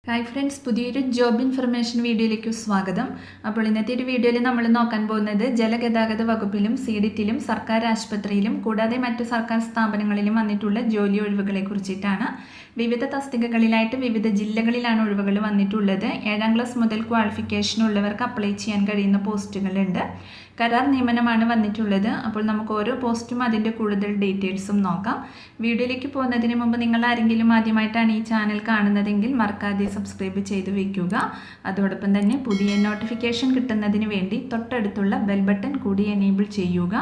Hi friends, പുതിയൊരു job information വീഡിയോയിലേക്ക് സ്വാഗതം. അപ്പോൾ ഇന്നത്തെ ഒരു വീഡിയോയിൽ നമ്മൾ നോക്കാൻ പോകുന്നത് ജലഗതാഗത വകുപ്പിലും സിഡിറ്റിലും സർക്കാർ ആശുപത്രിയിലും കൂടാതെ മറ്റു സർക്കാർ സ്ഥാപനങ്ങളിലും വന്നിട്ടുള്ള ജോലി ഒഴിവുകളെ കുറിച്ചിട്ടാണ്. വിവിധ തസ്തികകളിലായിട്ട് വിവിധ ജില്ലകളിലാണ് ഒഴിവുകൾ വന്നിട്ടുള്ളത്. 7ാം ക്ലാസ് മുതൽ ക്വാളിഫിക്കേഷൻ ഉള്ളവർക്ക് അപ്ലൈ ചെയ്യാൻ കഴിയുന്ന പോസ്റ്റുകളുണ്ട്. കരാർ നിയമനമാണ് വന്നിട്ടുള്ളത്. അപ്പോൾ നമുക്ക് ഓരോ പോസ്റ്റും അതിൻ്റെ കൂടുതൽ ഡീറ്റെയിൽസും നോക്കാം. വീഡിയോയിലേക്ക് പോകുന്നതിന് മുമ്പ് നിങ്ങൾ ആരെങ്കിലും ആദ്യമായിട്ടാണ് ഈ ചാനൽ കാണുന്നതെങ്കിൽ മറക്കാതെ സബ്സ്ക്രൈബ് ചെയ്ത് വയ്ക്കുക. അതോടൊപ്പം തന്നെ പുതിയ നോട്ടിഫിക്കേഷൻ കിട്ടുന്നതിന് വേണ്ടി തൊട്ടടുത്തുള്ള ബെൽ ബട്ടൺ കൂടി എനേബിൾ ചെയ്യുക.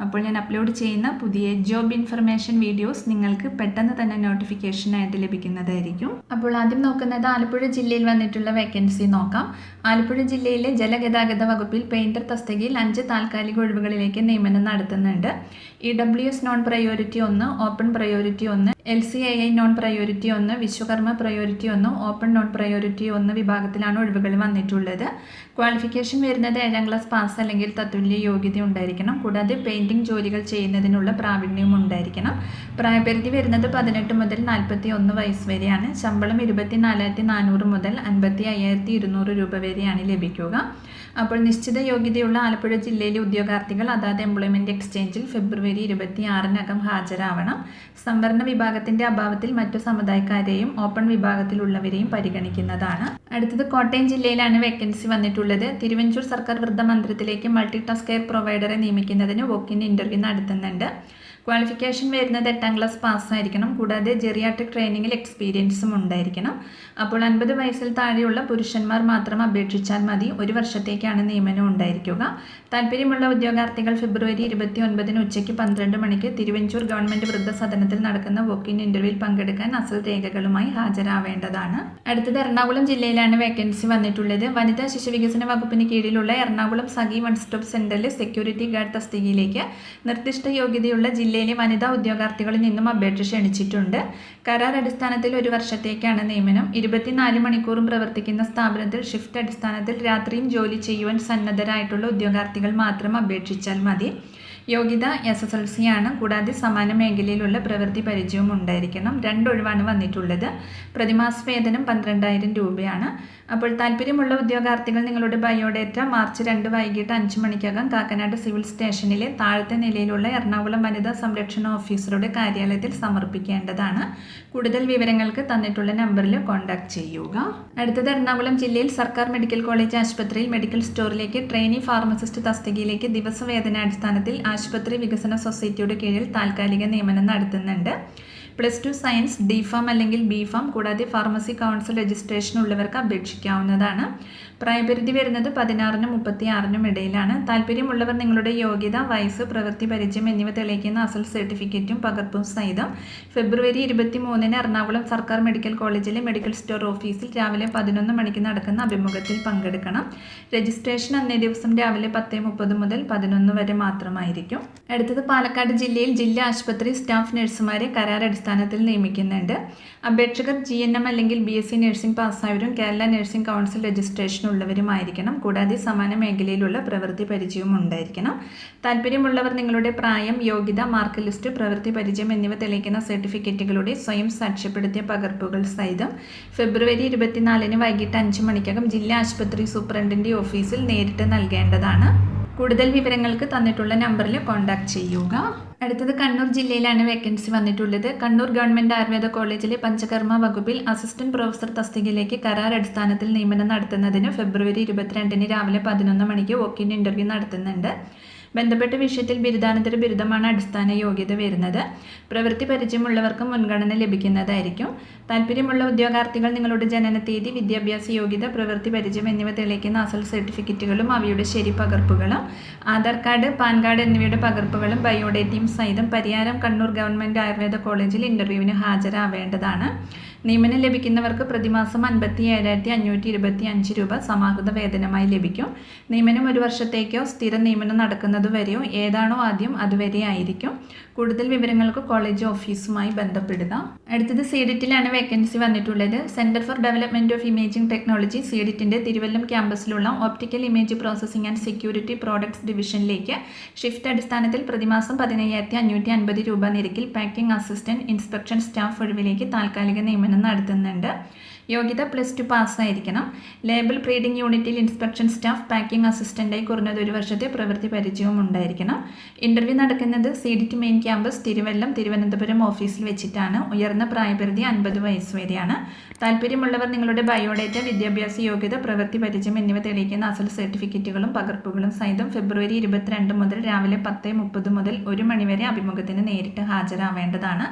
അപ്പോൾ ഞാൻ അപ്ലോഡ് ചെയ്യുന്ന പുതിയ ജോബ് ഇൻഫർമേഷൻ വീഡിയോസ് നിങ്ങൾക്ക് പെട്ടെന്ന് തന്നെ നോട്ടിഫിക്കേഷനായിട്ട് ലഭിക്കുന്നതായിരിക്കും. അപ്പോൾ ആദ്യം നോക്കുന്നത് ആലപ്പുഴ ജില്ലയിൽ വന്നിട്ടുള്ള വേക്കൻസി നോക്കാം. ആലപ്പുഴ ജില്ലയിലെ ജലഗതാഗത വകുപ്പിൽ പെയിന്റർ തസ്തികയിൽ 5 താൽക്കാലിക ഒഴിവുകളിലേക്ക് നിയമനം നടത്തുന്നുണ്ട്. EWS non priority 1, open priority 1, LCII non priority 1, Vishwakarma priority 1, open non priority 1 വിഭാഗത്തിലാണ് ഒഴിവുകൾ വന്നിട്ടുള്ളത്. ക്വാളിഫിക്കേഷൻ വരുന്നത് 7ാം ക്ലാസ് പാസ് അല്ലെങ്കിൽ തത്തുല്യ യോഗ്യത ഉണ്ടായിരിക്കണം. കൂടാതെ പെയിന്റിംഗ് ജോലികൾ ചെയ്യുന്നതിനുള്ള പ്രാവീണ്യവും ഉണ്ടായിരിക്കണം. പ്രായപരിധി വരുന്നത് 18 മുതൽ 41 വയസ്സ് വരെയാണ്. ശമ്പളം 24,400 മുതൽ 55,200 രൂപ വരെയാണ് ലഭിക്കുക. അപ്പോൾ നിശ്ചിത യോഗ്യതയുള്ള ആലപ്പുഴ ജില്ലയിലെ ഉദ്യോഗാർത്ഥികൾ അതാത് എംപ്ലോയ്മെൻറ്റ് എക്സ്ചേഞ്ചിൽ ഫെബ്രുവരി 26-നകം ഹാജരാവണം. സംവരണ വിഭാഗത്തിൻ്റെ അഭാവത്തിൽ മറ്റു സമുദായക്കാരെയും ഓപ്പൺ വിഭാഗത്തിലുള്ളവരെയും പരിഗണിക്കുന്നതാണ്. അടുത്തത് കോട്ടയം ജില്ലയിലാണ് വേക്കൻസി വന്നിട്ടുള്ളത്. തിരുവഞ്ചൂർ സർക്കാർ വൃദ്ധമന്ദിരത്തിലേക്ക് മൾട്ടി ടാസ്ക് കെയർ പ്രൊവൈഡറെ നിയമിക്കുന്നതിന് വോക്കിൻ ഇൻ്റർവ്യൂ നടത്തുന്നുണ്ട്. ക്വാളിഫിക്കേഷൻ വരുന്നത് 8ാം ക്ലാസ് പാസ്സായിരിക്കണം. കൂടാതെ ജെറിയാട്രിക് ട്രെയിനിങ്ങിൽ എക്സ്പീരിയൻസും ഉണ്ടായിരിക്കണം. അപ്പോൾ 50 വയസ്സിൽ താഴെയുള്ള പുരുഷന്മാർ മാത്രം അപേക്ഷിച്ചാൽ മതി. 1 വർഷത്തേക്കാണ് നിയമനം ഉണ്ടായിരിക്കുക. താല്പര്യമുള്ള ഉദ്യോഗാർത്ഥികൾ ഫെബ്രുവരി 29-ന് ഉച്ചയ്ക്ക് 12 മണിക്ക് തിരുവഞ്ചൂർ ഗവൺമെൻറ് വൃദ്ധസദനത്തിൽ നടക്കുന്ന വോക്കിൻ ഇൻ്റർവ്യൂവിൽ പങ്കെടുക്കാൻ അസൽ രേഖകളുമായി ഹാജരാവേണ്ടതാണ്. അടുത്തത് എറണാകുളം ജില്ലയിലാണ് വേക്കൻസി വന്നിട്ടുള്ളത്. വനിതാ ശിശു വികസന വകുപ്പിന് കീഴിലുള്ള എറണാകുളം സഖി വൺ സ്റ്റോപ്പ് സെന്ററിലെ സെക്യൂരിറ്റി ഗാർഡ് തസ്തികയിലേക്ക് നിർദ്ദിഷ്ട യോഗ്യതയുള്ള ജില്ലയിലെ വനിതാ ഉദ്യോഗാർത്ഥികളിൽ നിന്നും അപേക്ഷ ക്ഷണിച്ചിട്ടുണ്ട്. കരാർ അടിസ്ഥാനത്തിൽ 1 വർഷത്തേക്കാണ് നിയമനം. 24 മണിക്കൂറും പ്രവർത്തിക്കുന്ന സ്ഥാപനത്തിൽ ഷിഫ്റ്റ് അടിസ്ഥാനത്തിൽ രാത്രിയും ജോലി ചെയ്യുവാൻ സന്നദ്ധരായിട്ടുള്ള ഉദ്യോഗാർത്ഥികൾ മാത്രം അപേക്ഷിച്ചാൽ മതി. യോഗ്യത SSLC ആണ്. കൂടാതെ സമാന മേഖലയിലുള്ള പ്രവൃത്തി പരിചയവും ഉണ്ടായിരിക്കണം. 2 ഒഴിവാണ് വന്നിട്ടുള്ളത്. പ്രതിമാസ വേതനം 12,000 രൂപയാണ്. അപ്പോൾ താല്പര്യമുള്ള ഉദ്യോഗാർത്ഥികൾ നിങ്ങളുടെ ബയോഡേറ്റ മാർച്ച് 2 വൈകിട്ട് 5 മണിക്കകം കാക്കനാട് സിവിൽ സ്റ്റേഷനിലെ താഴത്തെ നിലയിലുള്ള എറണാകുളം വനിതാ സംരക്ഷണ ഓഫീസറുടെ കാര്യാലയത്തിൽ സമർപ്പിക്കേണ്ടതാണ്. കൂടുതൽ വിവരങ്ങൾക്ക് തന്നിട്ടുള്ള നമ്പറിൽ കോൺടാക്ട് ചെയ്യുക. അടുത്തത് എറണാകുളം ജില്ലയിൽ സർക്കാർ മെഡിക്കൽ കോളേജ് ആശുപത്രിയിൽ മെഡിക്കൽ സ്റ്റോറിലേക്ക് ട്രെയിനി ഫാർമസിസ്റ്റ് തസ്തികയിലേക്ക് ദിവസവേതനാടിസ്ഥാനത്തിൽ ആശുപത്രി വികസന സൊസൈറ്റിയുടെ കീഴിൽ താൽക്കാലിക നിയമനം നടത്തുന്നുണ്ട്. +2 സയൻസ്, D.Pharm അല്ലെങ്കിൽ B.Pharm കൂടാതെ ഫാർമസി കൗൺസിൽ രജിസ്ട്രേഷൻ ഉള്ളവർക്ക് അപേക്ഷിക്കാവുന്നതാണ്. പ്രായപരിധി വരുന്നത് 16-നും 36-നും ഇടയിലാണ്. താല്പര്യമുള്ളവർ നിങ്ങളുടെ യോഗ്യത, വയസ്സ്, പ്രവൃത്തി പരിചയം എന്നിവ തെളിയിക്കുന്ന അസൽ സർട്ടിഫിക്കറ്റും പകർപ്പും സഹിതം ഫെബ്രുവരി 23-ന് എറണാകുളം സർക്കാർ മെഡിക്കൽ കോളേജിലെ മെഡിക്കൽ സ്റ്റോർ ഓഫീസിൽ രാവിലെ 11 മണിക്ക് നടക്കുന്ന അഭിമുഖത്തിൽ പങ്കെടുക്കണം. രജിസ്ട്രേഷൻ അന്നേ ദിവസം രാവിലെ 10:30 മുതൽ 11 വരെ മാത്രമായിരിക്കും. അടുത്തത് പാലക്കാട് ജില്ലയിൽ ജില്ലാ ആശുപത്രി സ്റ്റാഫ് നഴ്സുമാരെ കരാർ അടിസ്ഥാനത്തിൽ നിയമിക്കുന്നുണ്ട്. അപേക്ഷകർ GNM അല്ലെങ്കിൽ BSc നഴ്സിംഗ് പാസ്സായവരും കേരള നഴ്സിംഗ് കൗൺസിൽ രജിസ്ട്രേഷൻ ഉള്ളവരുമായിരിക്കണം. കൂടാതെ സമാന മേഖലയിലുള്ള പ്രവൃത്തി പരിചയവും ഉണ്ടായിരിക്കണം. താല്പര്യമുള്ളവർ നിങ്ങളുടെ പ്രായം, യോഗ്യത, മാർക്ക് ലിസ്റ്റ്, പ്രവൃത്തി പരിചയം എന്നിവ തെളിയിക്കുന്ന സർട്ടിഫിക്കറ്റുകളുടെ സ്വയം സാക്ഷ്യപ്പെടുത്തിയ പകർപ്പുകൾ സഹിതം ഫെബ്രുവരി 24-ന് വൈകിട്ട് 5 മണിക്കകം ജില്ലാ ആശുപത്രി സൂപ്രണ്ടിൻ്റെ ഓഫീസിൽ നേരിട്ട് നൽകേണ്ടതാണ്. കൂടുതൽ വിവരങ്ങൾക്ക് തന്നിട്ടുള്ള നമ്പറിൽ കോൺടാക്ട് ചെയ്യുക. അടുത്തത് കണ്ണൂർ ജില്ലയിലാണ് വേക്കൻസി വന്നിട്ടുള്ളത്. കണ്ണൂർ ഗവൺമെൻറ് ആയുർവേദ കോളേജിലെ പഞ്ചകർമ്മ വകുപ്പിൽ അസിസ്റ്റന്റ് പ്രൊഫസർ തസ്തികയിലേക്ക് കരാർ അടിസ്ഥാനത്തിൽ നിയമനം നടത്തുന്നതിന് ഫെബ്രുവരി 22-ന് രാവിലെ 11 മണിക്ക് വോക്കിൻ ഇൻ്റർവ്യൂ നടത്തുന്നുണ്ട്. ബന്ധപ്പെട്ട വിഷയത്തിൽ ബിരുദാനന്തര ബിരുദമാണ് അടിസ്ഥാന യോഗ്യത വരുന്നത്. പ്രവൃത്തി പരിചയമുള്ളവർക്ക് മുൻഗണന ലഭിക്കുന്നതായിരിക്കും. താല്പര്യമുള്ള ഉദ്യോഗാർത്ഥികൾ നിങ്ങളുടെ ജനന തീയതി, വിദ്യാഭ്യാസ യോഗ്യത, പ്രവൃത്തി പരിചയം എന്നിവ തെളിയിക്കുന്ന അസൽ സർട്ടിഫിക്കറ്റുകളും അവയുടെ ശരി പകർപ്പുകളും, ആധാർ കാർഡ്, പാൻ കാർഡ് എന്നിവയുടെ പകർപ്പുകളും ബയോഡേറ്റയും സഹിതം പരിയാരം കണ്ണൂർ ഗവൺമെൻറ് ആയുർവേദ കോളേജിൽ ഇൻ്റർവ്യൂവിന് ഹാജരാവേണ്ടതാണ്. നിയമനം ലഭിക്കുന്നവർക്ക് പ്രതിമാസം 57,525 രൂപ സമാഹൃത വേതനമായി ലഭിക്കും. നിയമനം 1 വർഷത്തേക്കോ സ്ഥിര നിയമനം നടക്കുന്നതുവരെയോ ഏതാണോ ആദ്യം അതുവരെ ആയിരിക്കും. കൂടുതൽ വിവരങ്ങൾക്ക് കോളേജ് ഓഫീസുമായി ബന്ധപ്പെടുക. അടുത്തത് സിഡിറ്റിലാണ് വേക്കൻസി വന്നിട്ടുള്ളത്. Centre for development of imaging technology സിഡിറ്റിന്റെ തിരുവല്ലം ക്യാമ്പസിലുള്ള optical image processing and security products ഡിവിഷനിലേക്ക് ഷിഫ്റ്റ് അടിസ്ഥാനത്തിൽ പ്രതിമാസം 15,550 രൂപ നിരക്കിൽ പാക്കിംഗ് അസിസ്റ്റന്റ് ഇൻസ്പെക്ഷൻ സ്റ്റാഫ് ഒഴിവിലേക്ക് താൽക്കാലിക നിയമനം നടത്തുന്നുണ്ട്. യോഗ്യത +2 പാസ്സായിരിക്കണം. ലേബൽ ബ്രീഡിംഗ് യൂണിറ്റിൽ ഇൻസ്പെക്ഷൻ സ്റ്റാഫ് പാക്കിംഗ് അസിസ്റ്റൻ്റായി കുറഞ്ഞത് 1 വർഷത്തെ പ്രവൃത്തി പരിചയവും ഉണ്ടായിരിക്കണം. ഇൻ്റർവ്യൂ നടക്കുന്നത് CDT മെയിൻ ക്യാമ്പസ് തിരുവനന്തപുരം ഓഫീസിൽ വെച്ചിട്ടാണ്. ഉയർന്ന പ്രായപരിധി 50 വയസ്സ് വരെയാണ്. താല്പര്യമുള്ളവർ നിങ്ങളുടെ ബയോഡേറ്റ, വിദ്യാഭ്യാസ യോഗ്യത, പ്രവൃത്തി പരിചയം എന്നിവ തെളിയിക്കുന്ന അസൽ സർട്ടിഫിക്കറ്റുകളും പകർപ്പുകളും സഹിതം ഫെബ്രുവരി 22 മുതൽ രാവിലെ 10:30 മുതൽ 1 മണിവരെ അഭിമുഖത്തിന് നേരിട്ട് ഹാജരാവേണ്ടതാണ്.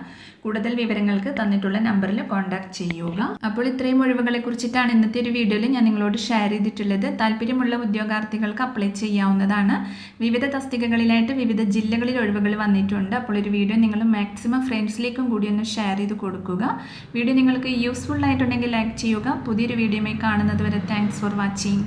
കൂടുതൽ വിവരങ്ങൾക്ക് തന്നിട്ടുള്ള നമ്പറിൽ കോൺടാക്ട് ചെയ്യുക. അപ്പോൾ ഇത്രയും ഒഴിവുകളെ കുറിച്ചിട്ടാണ് ഇന്നത്തെ ഒരു വീഡിയോയിൽ ഞാൻ നിങ്ങളോട് ഷെയർ ചെയ്തിട്ടുള്ളത്. താല്പര്യമുള്ള ഉദ്യോഗാർത്ഥികൾക്ക് അപ്ലൈ ചെയ്യാവുന്നതാണ്. വിവിധ തസ്തികകളിലായിട്ട് വിവിധ ജില്ലകളിൽ ഒഴിവുകൾ വന്നിട്ടുണ്ട്. അപ്പോൾ ഒരു വീഡിയോ നിങ്ങൾ മാക്സിമം ഫ്രണ്ട്സിലേക്കും കൂടി ഒന്ന് ഷെയർ ചെയ്ത് കൊടുക്കുക. വീഡിയോ നിങ്ങൾക്ക് യൂസ്ഫുൾ ആയിട്ടുണ്ടെങ്കിൽ ലൈക്ക് ചെയ്യുക. പുതിയൊരു വീഡിയോയുമായി കാണുന്നത് വരെ താങ്ക്സ് ഫോർ വാച്ചിങ്.